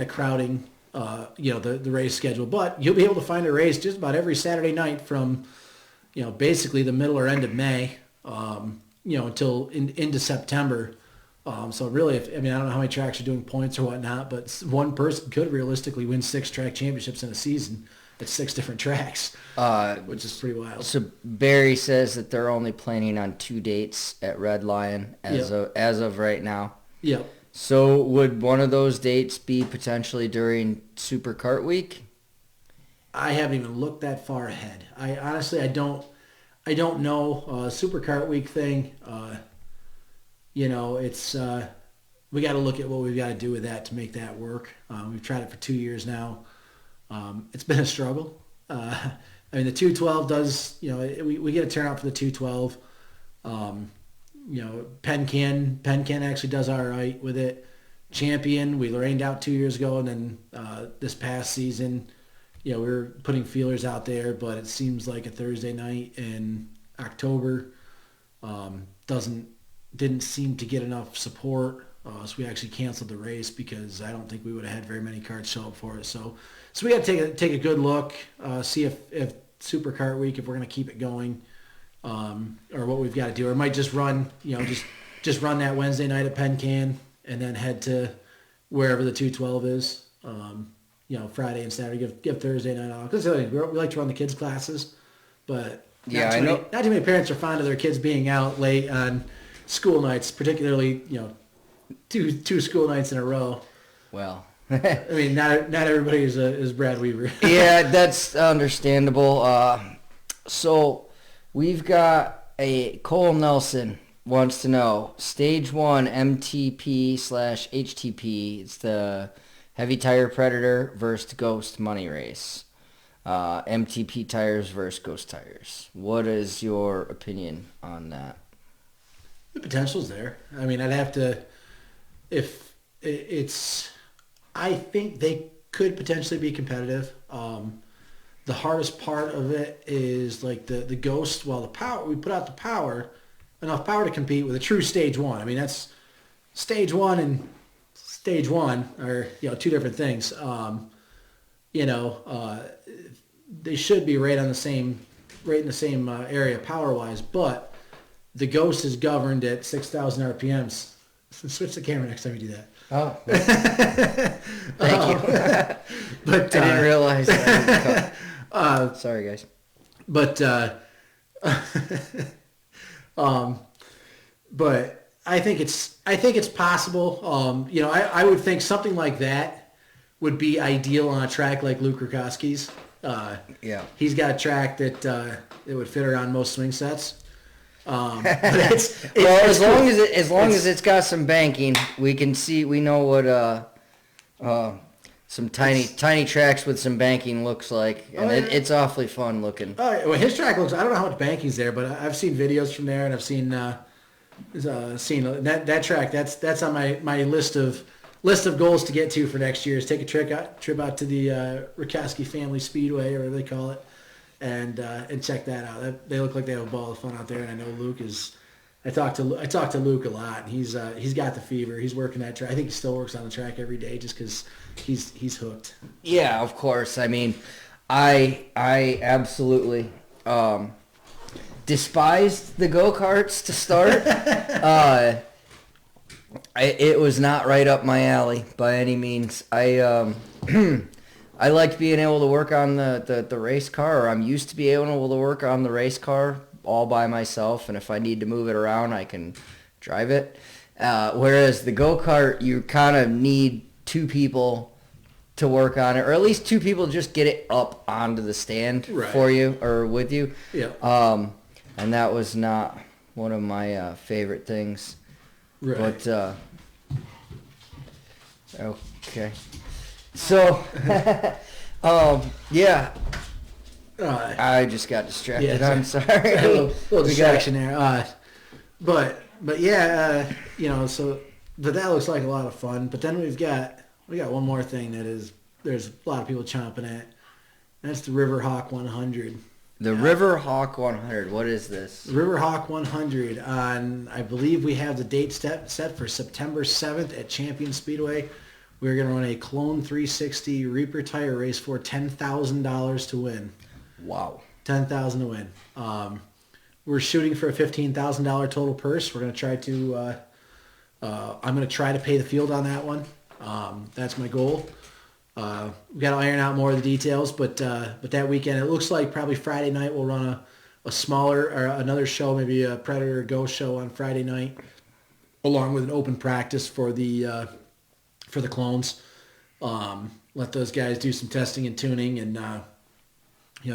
crowding. The race schedule, but you'll be able to find a race just about every Saturday night from, basically the middle or end of May, until into September. So really, I don't know how many tracks are doing points or whatnot, but one person could realistically win 6 track championships in a season at 6 different tracks, which is pretty wild. So Barry says that they're only planning on 2 dates at Red Lion as of right now. Yep. So would one of those dates be potentially during Super Kart Week? I haven't even looked that far ahead. I honestly don't know. Super Kart Week thing, it's we got to look at what we've got to do with that to make that work. We've tried it for 2 years now. It's been a struggle. I mean, the 212 does, we get a turnout for the 212. Penn Can actually does all right with it. Champion, we rained out 2 years ago, and then this past season, we were putting feelers out there, but it seems like a Thursday night in October didn't seem to get enough support. So we actually canceled the race because I don't think we would have had very many carts show up for it. So we got to take a good look, see if Super Kart Week, if we're going to keep it going, or what we've got to do. Or might just run, just run that Wednesday night at Penn Can and then head to wherever the 212 is. Friday and Saturday. Give Thursday night off. Because we like to run the kids' classes, but not too many parents are fond of their kids being out late on school nights, particularly two school nights in a row. Well, I mean, not everybody is Brad Weaver. Yeah, that's understandable. So we've got Cole Nelson wants to know Stage 1 MTP/HTP. It's the Heavy Tire Predator versus Ghost Money Race. MTP tires versus Ghost tires. What is your opinion on that? The potential's there. I mean, I'd have to, if it's, I think they could potentially be competitive. The hardest part of it is like the Ghost, while the power, we put out the power, enough power to compete with a true Stage 1. I mean, that's Stage 1 and Stage 1 are, two different things. They should be right in the same area power-wise, but the Ghost is governed at 6,000 RPMs. Switch the camera next time you do that. Oh. Thank you. But I didn't realize that. Sorry, guys. But but I think it's possible. I would think something like that would be ideal on a track like Luke Rutkowski's. Yeah. He's got a track that it would fit around most swing sets. But as long as it's got some banking, we know what some tiny tracks with some banking looks like, and it's awfully fun looking. Well, his track looks. I don't know how much banking's there, but I've seen videos from there, and I've seen that track. That's on my list of goals to get to for next year. Is take a trip out to the Rutkowski Family Speedway, or whatever they call it, and check that out. They look like they have a ball of fun out there, and I know Luke is. I talked to Luke a lot, and he's got the fever. He's working that track. I think he still works on the track every day just because he's hooked. Yeah, of course. I mean, I absolutely despised the go-karts to start. It was not right up my alley by any means. I liked being able to work on the race car, or I'm used to be able to work on the race car all by myself, and if I need to move it around, I can drive it. Whereas the go-kart, you kind of need two people to work on it, or at least two people just get it up onto the stand for you or with you. Yeah. And that was not one of my favorite things. Right. But okay. So yeah. I just got distracted. Yeah, I'm sorry. A little distraction there. But yeah, so but that looks like a lot of fun. But then we got one more thing there's a lot of people chomping at. That's the Riverhawk 100. The Riverhawk 100. What is this? Riverhawk 100 on, I believe we have the date set for September 7th at Champion Speedway. We're going to run a Clone 360 Reaper tire race for $10,000 to win. Wow. $10,000 to win. We're shooting for a $15,000 total purse. We're going to try to, I'm going to try to pay the field on that one. That's my goal. We've got to iron out more of the details, but that weekend, it looks like probably Friday night we'll run a smaller, or another show, maybe a Predator Ghost show on Friday night, along with an open practice for the clones. Let those guys do some testing and tuning, and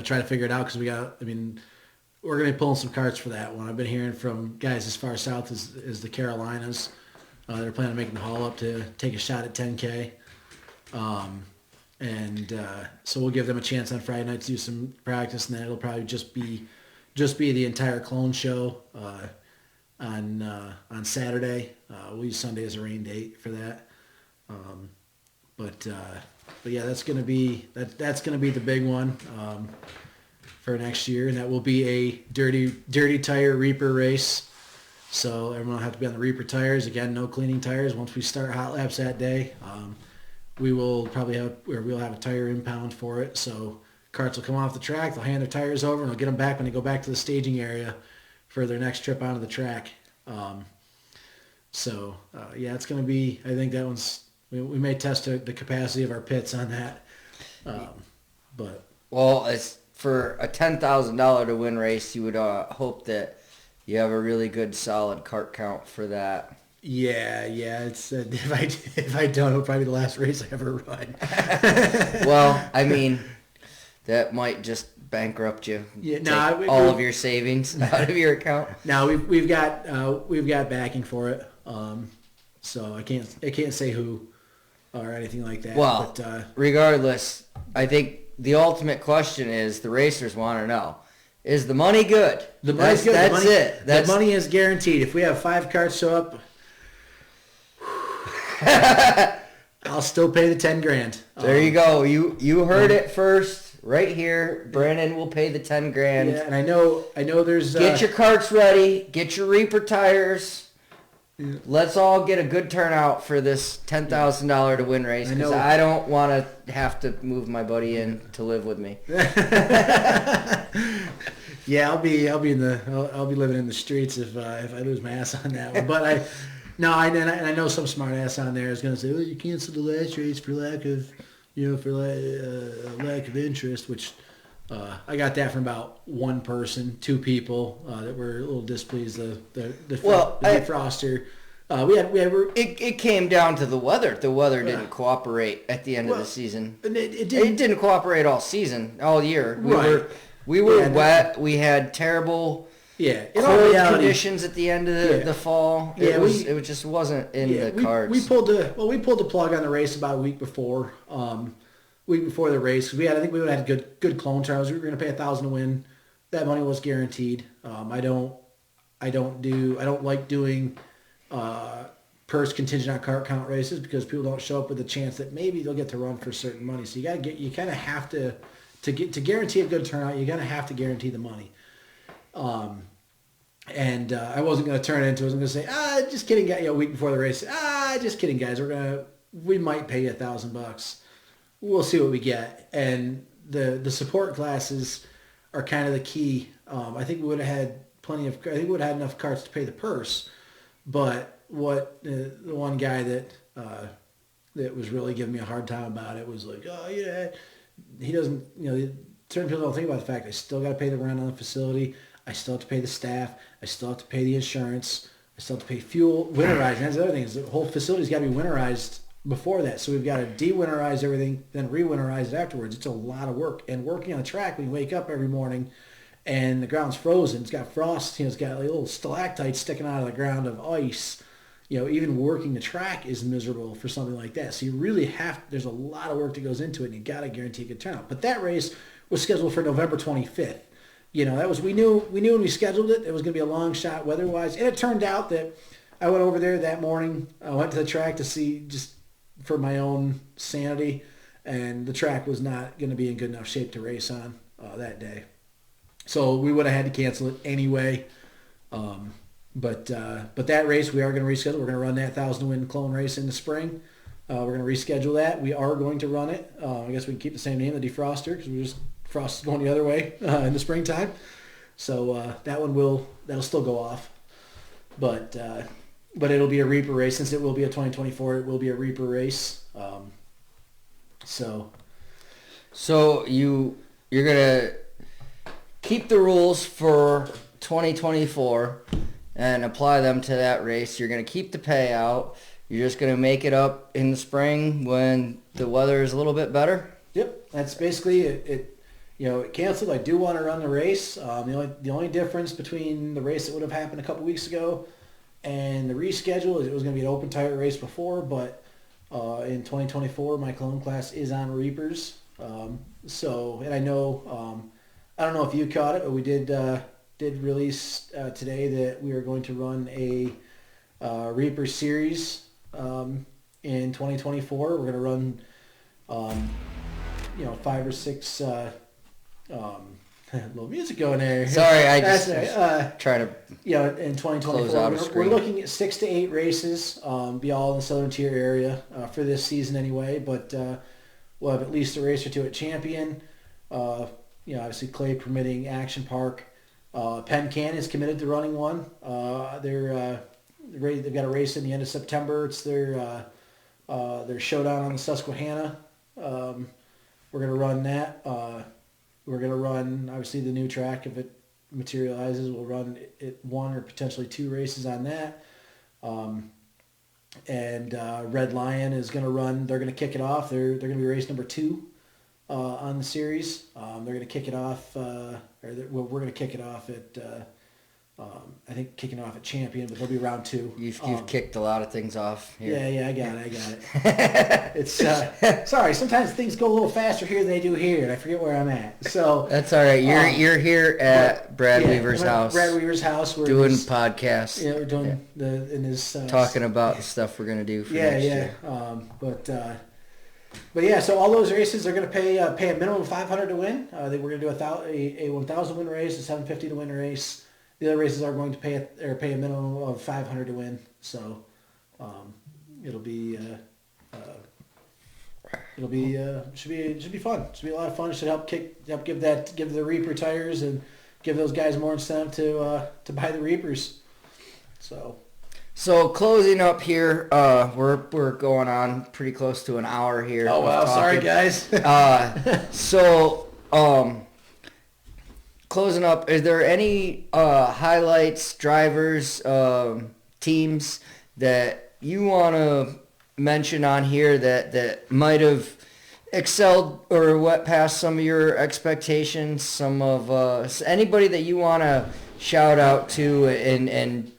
try to figure it out, because we're going to be pulling some carts for that one. I've been hearing from guys as far south as the Carolinas. They're planning on making the haul up to take a shot at 10K. So we'll give them a chance on Friday night to do some practice, and then it'll probably just be the entire clone show on Saturday. We'll use Sunday as a rain date for that. But yeah, that's gonna be the big one for next year, and that will be a dirty tire Reaper race. So everyone will have to be on the Reaper tires. Again, no cleaning tires. Once we start hot laps that day, we'll have a tire impound for it. So carts will come off the track. They'll hand their tires over, and they'll get them back when they go back to the staging area for their next trip onto the track. Yeah, it's going to be. I think that one's. We may test the capacity of our pits on that. Well, it's for a $10,000 to win race. You would hope that you have a really good solid cart count for that. Yeah. It's if I don't, it'll probably be the last race I ever run. Well, I mean, that might just bankrupt you. Yeah, all of your savings out of your account. Now we've got backing for it. So I can't say who or anything like that. Well, but, regardless, I think the ultimate question is the racers want to know. Is the money good? The money's good. That's it. The money is guaranteed. If we have 5 carts show up, I'll still pay the $10,000. There you go. You heard it first right here. Brandon will pay the $10,000. Yeah, and I know there's get your carts ready. Get your Reaper tires. Yeah. Let's all get a good turnout for this $10,000 to win race, because I don't want to have to move my buddy in to live with me. Yeah, I'll be living in the streets if I lose my ass on that one. But I know some smart ass on there is going to say, "Oh, you canceled the last race for lack of interest," which I got that from about one person, 2 people that were a little displeased. The defroster. It came down to the weather. The weather didn't cooperate at the end of the season. It didn't cooperate all season, all year. We were wet. We had terrible cold conditions at the end of the fall. It just wasn't in the cards. We pulled the plug on the race about a week before. Week before the race, because I think we would have had good clone turns. We were going to pay $1,000 to win. That money was guaranteed. I don't like doing purse contingent on cart count races, because people don't show up with a chance that maybe they'll get to run for certain money. So you kind of have to guarantee a good turnout. You're gonna have to guarantee the money. I wasn't going to turn it into. I was going to say, just kidding, guys. A week before the race, just kidding, guys. We might pay you $1,000. We'll see what we get. And the support classes are kind of the key. I think we would have had enough carts to pay the purse. But what the one guy that was really giving me a hard time about it was like, he doesn't, certain people don't think about the fact I still got to pay the rent on the facility. I still have to pay the staff. I still have to pay the insurance. I still have to pay fuel, winterize. And that's the other thing, is the whole facility's got to be winterized before that. So we've got to de-winterize everything, then re-winterize it afterwards. It's a lot of work. And working on the track, when you wake up every morning and the ground's frozen, it's got frost, it's got like little stalactites sticking out of the ground of ice. Even working the track is miserable for something like that. So you really there's a lot of work that goes into it, and you got to guarantee a good turnout. But that race was scheduled for November 25th. We knew when we scheduled it was going to be a long shot weather-wise. And it turned out that I went over there that morning. I went to the track to see, just for my own sanity, and the track was not going to be in good enough shape to race on that day. So we would have had to cancel it anyway. But that race we are going to reschedule. We're going to run that 1,000 win clone race in the spring. We're going to reschedule that. We are going to run it. I guess we can keep the same name, the Defroster, because Frost is going the other way in the springtime. So that one that'll still go off. But it'll be a Reaper race. Since it will be a 2024, it will be a Reaper race. So you're going to keep the rules for 2024 and apply them to that race. You're going to keep the payout. You're just going to make it up in the spring when the weather is a little bit better. Yep, that's basically it. It canceled. I do want to run the race. The only difference between the race that would have happened a couple weeks ago And the reschedule, it was going to be an open tire race before, but in 2024, my clone class is on Reapers. And I know, I don't know if you caught it, but we did release today that we are going to run a Reaper series in 2024. We're going to run, 5 or 6. A little music going there. Sorry, I just trying to. In 2024, we're looking at 6 to 8 races. Be all in the Southern Tier area for this season anyway. But we'll have at least a race or two at Champion. Obviously Clay permitting Action Park. Penn Can is committed to running one. They've got a race in the end of September. It's their showdown on the Susquehanna. We're going to run that. We're going to run, obviously, the new track. If it materializes, we'll run it 1 or potentially 2 races on that. Red Lion is going to run. They're going to kick it off. They're going to be race number 2 on the series. They're going to kick it off, we're going to kick it off at, I think kicking off at Champion, but they'll be round 2. You've kicked a lot of things off here. Yeah, I got it. It's sorry. Sometimes things go a little faster here than they do here, and I forget where I'm at. So that's all right. You're here at Brad Weaver's house. Brad Weaver's house. We're doing podcasts. Yeah, we're doing talking about the stuff we're gonna do for next year. But yeah, so all those races they're going to pay a minimum of $500 to win. We're going to do a 1,000 win race, a $750 to win race. The other races are going to pay a minimum of $500 to win. So it'll be should be fun. Should be a lot of fun. It should help give the Reaper tires and give those guys more incentive to buy the Reapers. So closing up here, we're going on pretty close to an hour here. Oh wow, sorry guys. Closing up, is there any highlights, drivers, teams that you want to mention on here that might have excelled or went past some of your expectations? Some of anybody that you want to shout out to and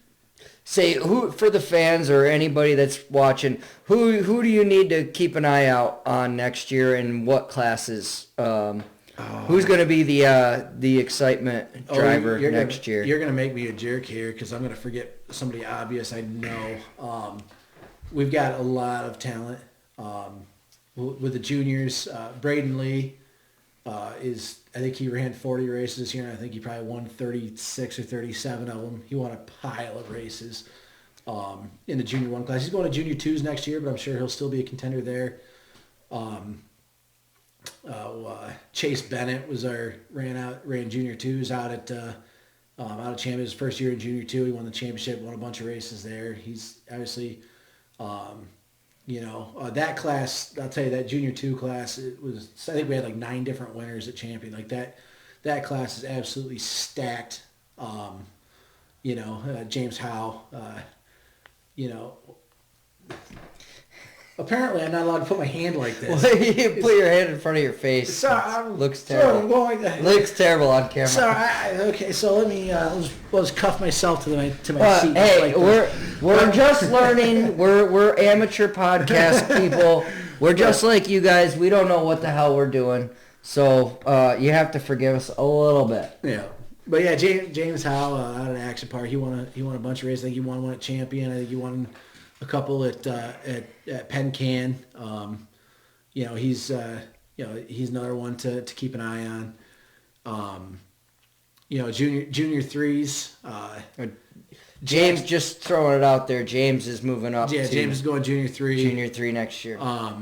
say who for the fans or anybody that's watching, who do you need to keep an eye out on next year and what classes? Who's going to be the excitement driver next year? You're going to make me a jerk here because I'm going to forget somebody obvious I know. We've got a lot of talent with the juniors. Braden Lee I think he ran 40 races this year, and I think he probably won 36 or 37 of them. He won a pile of races in the Junior 1 class. He's going to Junior 2s next year, but I'm sure he'll still be a contender there. Chase Bennett ran Junior 2s out at Champion. His first year in Junior 2, he won the championship, won a bunch of races there. He's obviously, that class. I'll tell you that Junior 2 class. I think we had like 9 different winners at Champion. Like that. That class is absolutely stacked. James Howe. Apparently, I'm not allowed to put my hand like this. Well, you put your hand in front of your face. Sorry, looks terrible. Looks terrible on camera. Sorry. Okay, so let me let's cuff myself to my seat. Hey, we're just learning. We're amateur podcast people. We're just like you guys. We don't know what the hell we're doing. So you have to forgive us a little bit. Yeah. But yeah, James Howe out at Action Park. He won a bunch of races. I think he won one at Champion. I think he won a couple at Penn Can. He's another one to keep an eye on. Junior 3s. James, just throwing it out there. James is moving up. Yeah, James is going Junior 3. Junior 3 next year. I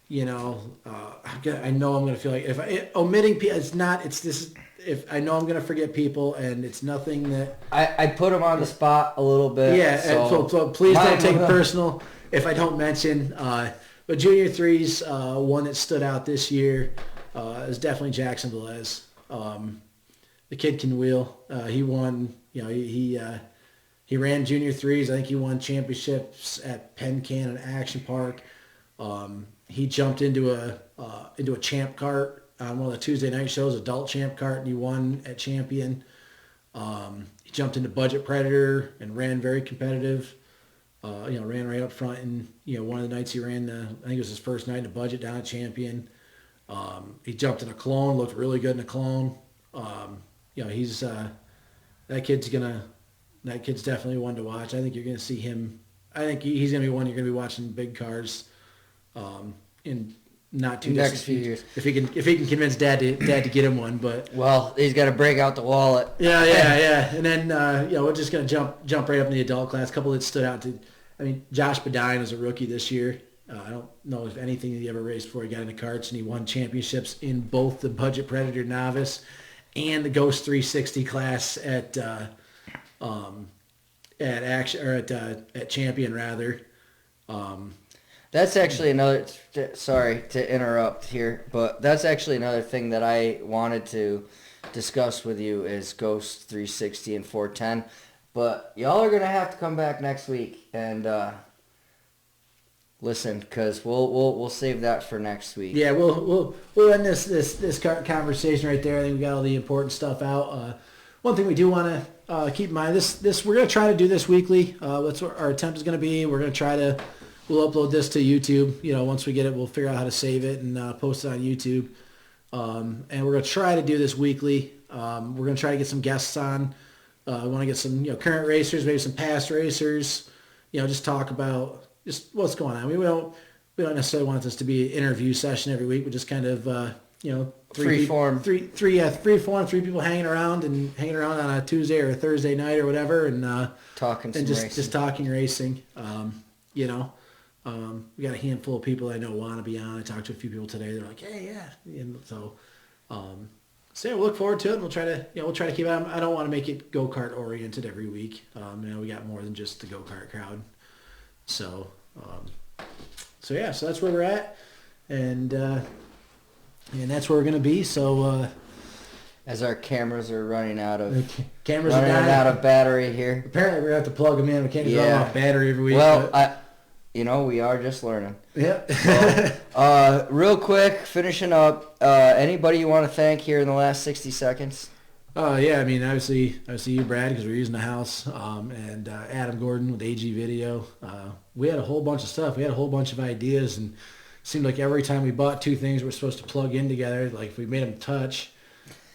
know I'm going to feel like omitting people. If I know I'm going to forget people, and it's nothing that I put them on the spot a little bit. Yeah, so please don't take it personal if I don't mention. But Junior 3s, one that stood out this year is definitely Jackson Velez. The kid can wheel. He won. He ran Junior 3s. I think he won championships at Penn Can and Action Park. He jumped into a champ cart on one of the Tuesday night shows, adult champ cart, and he won at Champion. He jumped into Budget Predator and ran very competitive. Ran right up front, and one of the nights he ran, I think it was his first night in the Budget down at Champion. He jumped in a clone, looked really good in a clone. He's that kid's definitely one to watch. I think you're gonna see him. I think he's gonna be one you're gonna be watching big cars, in not too next distant few future. years. If he can convince dad to get him one, but Well, he's got to break out the wallet. yeah. And then we're just gonna jump right up in the adult class. A couple that stood out Josh Bedine was a rookie this year. I don't know if anything he ever raced before he got into karts, and he won championships in both the Budget Predator Novice and the Ghost 360 class at Champion rather. That's actually another. Sorry to interrupt here, but that's actually another thing that I wanted to discuss with you is Ghost 360 and 410. But y'all are gonna have to come back next week and listen, because we'll save that for next week. Yeah, we'll end this conversation right there. I think we got all the important stuff out. One thing we do want to keep in mind, this we're gonna try to do this weekly. That's what our attempt is gonna be. We're gonna try to. We'll upload this to YouTube. Once we get it, we'll figure out how to save it and post it on YouTube. And we're going to try to do this weekly. We're going to try to get some guests on. We want to get some current racers, maybe some past racers. Just talk about just what's going on. We don't necessarily want this to be an interview session every week. We just kind of Free form. three people hanging around on a Tuesday or a Thursday night or whatever, and Talking some and racing. just talking racing. We got a handful of people I know want to be on. I talked to a few people today. They're like, "Hey, yeah." And so we'll look forward to it. And we'll try to keep it. I don't want to make it go-kart oriented every week. We got more than just the go-kart crowd. So that's where we're at, and that's where we're gonna be. So as our cameras are running out of battery here. Apparently, we're gonna have to plug them in. We can't just run off battery every week. Well, we are just learning. Yep. So, real quick, finishing up. Anybody you want to thank here in the last 60 seconds? Obviously you, Brad, because we're using the house, and Adam Gordon with AG Video. We had a whole bunch of stuff. We had a whole bunch of ideas, and it seemed like every time we bought two things we're supposed to plug in together, like if we made them touch,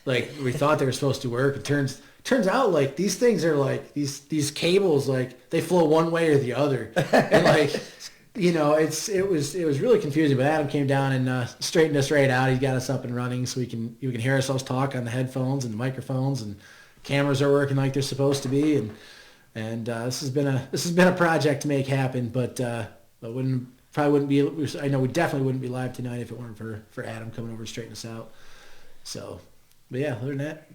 like we thought they were supposed to work. It turns out like these things are like these cables, like they flow one way or the other, and like it was really confusing. But Adam came down and straightened us right out. He got us up and running, so you can hear ourselves talk on the headphones and the microphones, and cameras are working like they're supposed to be. And this has been a project to make happen, but probably wouldn't be. I know we definitely wouldn't be live tonight if it weren't for Adam coming over to straighten us out. So, but yeah, other than that.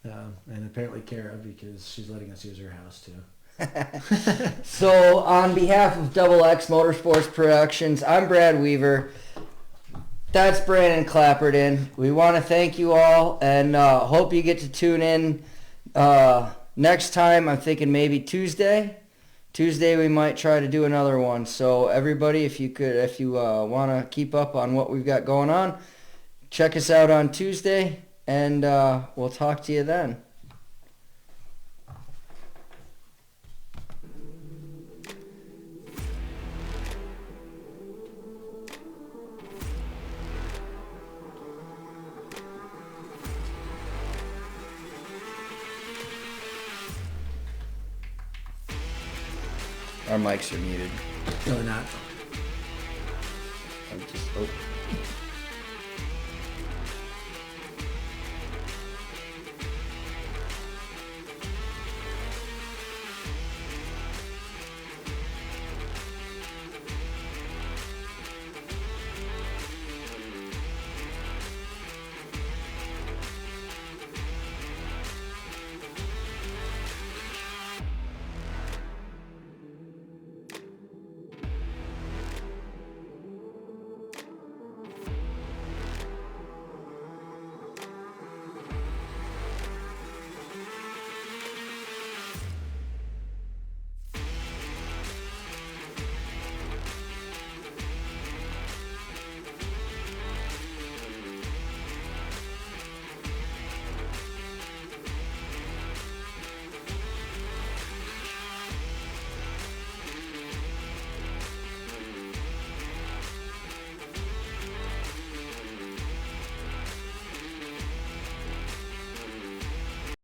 And apparently Kara, because she's letting us use her house too. So on behalf of Double X Motorsports Productions, I'm Brad Weaver. That's Brandon Clapperton. We want to thank you all, and hope you get to tune in next time. I'm thinking maybe Tuesday. Tuesday we might try to do another one. So everybody, if you want to keep up on what we've got going on, check us out on Tuesday. And we'll talk to you then. Our mics are muted. No, they're not. I'm just,